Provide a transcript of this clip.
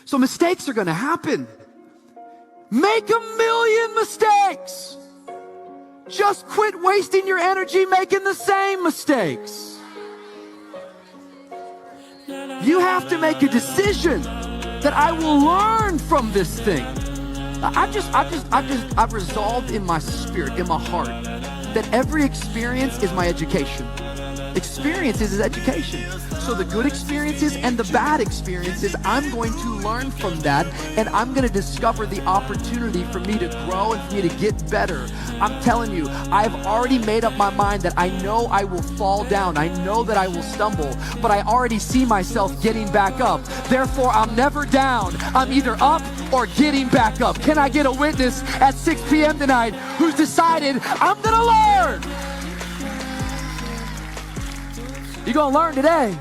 So mistakes are gonna happen. Make 1,000,000 mistakes. Just quit wasting your energy making the same mistakes. You have to make a decision that I will learn from this thing. I've resolved in my spirit, in my heart, that every experience is my education. Experiences is education. So the good experiences and the bad experiences, I'm going to learn from that, and I'm going to discover the opportunity for me to grow and for me to get better. I'm telling you, I've already made up my mind that I know I will fall down. I know that I will stumble, but I already see myself getting back up. Therefore, I'm never down. I'm either up or getting back up. Can I get a witness at 6 p.m. tonight who's decided, I'm going to learn? You're going to learn today.